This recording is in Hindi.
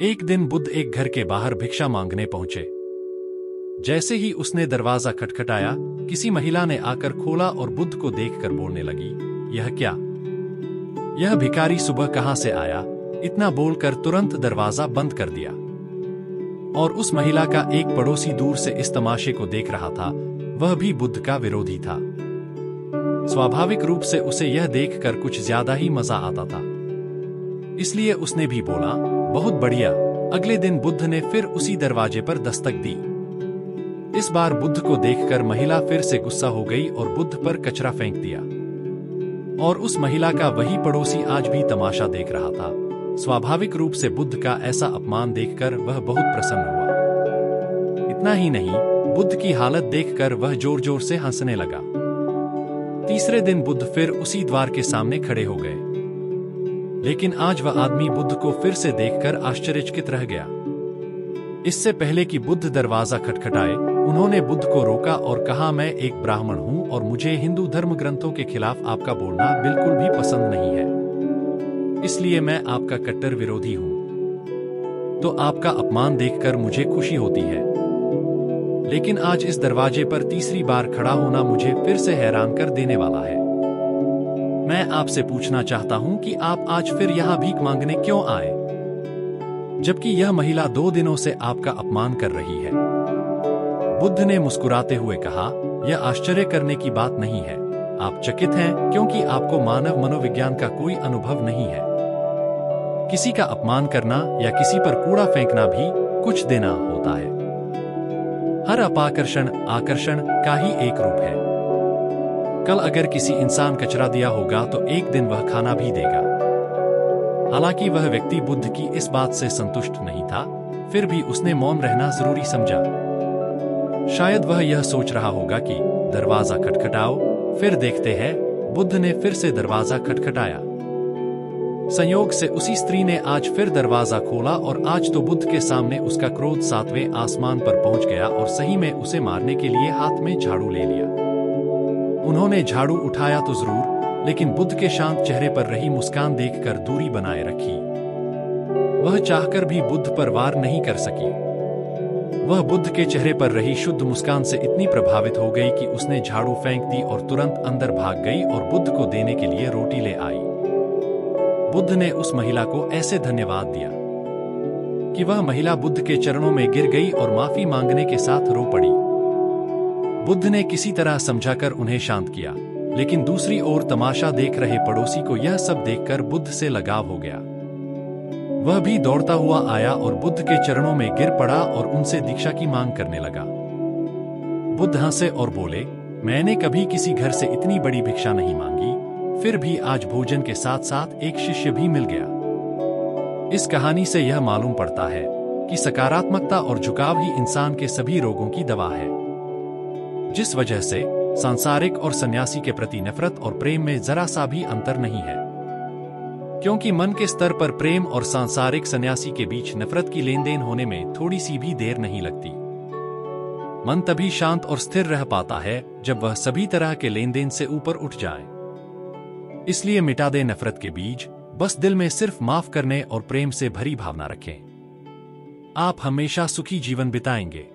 एक दिन बुद्ध एक घर के बाहर भिक्षा मांगने पहुंचे। जैसे ही उसने दरवाजा खटखटाया, किसी महिला ने आकर खोला और बुद्ध को देखकर बोलने लगी, यह क्या? यह भिखारी सुबह कहां से आया? इतना बोलकर तुरंत दरवाजा बंद कर दिया। और उस महिला का एक पड़ोसी दूर से इस तमाशे को देख रहा था। वह भी बुद्ध का विरोधी था। स्वाभाविक रूप से उसे यह देखकर कुछ ज्यादा ही मजा आता था। इसलिए उसने भी बोला, बहुत बढ़िया। अगले दिन बुद्ध ने फिर उसी दरवाजे पर दस्तक दी। इस बार बुद्ध को देखकर महिला फिर से गुस्सा हो गई और बुद्ध पर कचरा फेंक दिया। और उस महिला का वही पड़ोसी आज भी तमाशा देख रहा था। स्वाभाविक रूप से बुद्ध का ऐसा अपमान देखकर वह बहुत प्रसन्न हुआ। इतना ही नहीं, बुद्ध की हालत देखकर वह जोर जोर से हंसने लगा। तीसरे दिन बुद्ध फिर उसी द्वार के सामने खड़े हो गए। लेकिन आज वह आदमी बुद्ध को फिर से देखकर आश्चर्यचकित रह गया। इससे पहले कि बुद्ध दरवाजा खटखटाए, उन्होंने बुद्ध को रोका और कहा, मैं एक ब्राह्मण हूं और मुझे हिंदू धर्म ग्रंथों के खिलाफ आपका बोलना बिल्कुल भी पसंद नहीं है। इसलिए मैं आपका कट्टर विरोधी हूं। तो आपका अपमान देखकर मुझे खुशी होती है। लेकिन आज इस दरवाजे पर तीसरी बार खड़ा होना मुझे फिर से हैरान कर देने वाला है। मैं आपसे पूछना चाहता हूं कि आप आज फिर यहां भीख मांगने क्यों आए, जबकि यह महिला 2 दिनों से आपका अपमान कर रही है। बुद्ध ने मुस्कुराते हुए कहा, यह आश्चर्य करने की बात नहीं है। आप चकित हैं क्योंकि आपको मानव मनोविज्ञान का कोई अनुभव नहीं है। किसी का अपमान करना या किसी पर कूड़ा फेंकना भी कुछ देना होता है। हर अपाकर्षण आकर्षण का ही एक रूप है। कल अगर किसी इंसान कचरा दिया होगा तो एक दिन वह खाना भी देगा। हालांकि वह व्यक्ति बुद्ध की इस बात से संतुष्ट नहीं था, फिर भी उसने मौन रहना जरूरी समझा। शायद वह यह सोच रहा होगा कि दरवाजा खटखटाओ, फिर देखते हैं। बुद्ध ने फिर से दरवाजा खटखटाया। संयोग से उसी स्त्री ने आज फिर दरवाजा खोला और आज तो बुद्ध के सामने उसका क्रोध 7वें आसमान पर पहुंच गया और सही में उसे मारने के लिए हाथ में झाड़ू ले लिया। उन्होंने झाड़ू उठाया तो जरूर, लेकिन बुद्ध के शांत चेहरे पर रही मुस्कान देखकर दूरी बनाए रखी। वह चाहकर भी बुद्ध पर वार नहीं कर सकी। वह बुद्ध के चेहरे पर रही शुद्ध मुस्कान से इतनी प्रभावित हो गई कि उसने झाड़ू फेंक दी और तुरंत अंदर भाग गई और बुद्ध को देने के लिए रोटी ले आई। बुद्ध ने उस महिला को ऐसे धन्यवाद दिया कि वह महिला बुद्ध के चरणों में गिर गई और माफी मांगने के साथ रो पड़ी। बुद्ध ने किसी तरह समझाकर उन्हें शांत किया, लेकिन दूसरी ओर तमाशा देख रहे पड़ोसी को यह सब देखकर बुद्ध से लगाव हो गया। वह भी दौड़ता हुआ आया और बुद्ध के चरणों में गिर पड़ा और उनसे दीक्षा की मांग करने लगा। बुद्ध हंसे और बोले, मैंने कभी किसी घर से इतनी बड़ी भिक्षा नहीं मांगी, फिर भी आज भोजन के साथ साथ एक शिष्य भी मिल गया। इस कहानी से यह मालूम पड़ता है कि सकारात्मकता और झुकाव ही इंसान के सभी रोगों की दवा है। जिस वजह से सांसारिक और सन्यासी के प्रति नफरत और प्रेम में जरा सा भी अंतर नहीं है, क्योंकि मन के स्तर पर प्रेम और सांसारिक सन्यासी के बीच नफरत की लेन देन होने में थोड़ी सी भी देर नहीं लगती। मन तभी शांत और स्थिर रह पाता है जब वह सभी तरह के लेन देन से ऊपर उठ जाए। इसलिए मिटा दे नफरत के बीज, बस दिल में सिर्फ माफ करने और प्रेम से भरी भावना रखें। आप हमेशा सुखी जीवन बिताएंगे।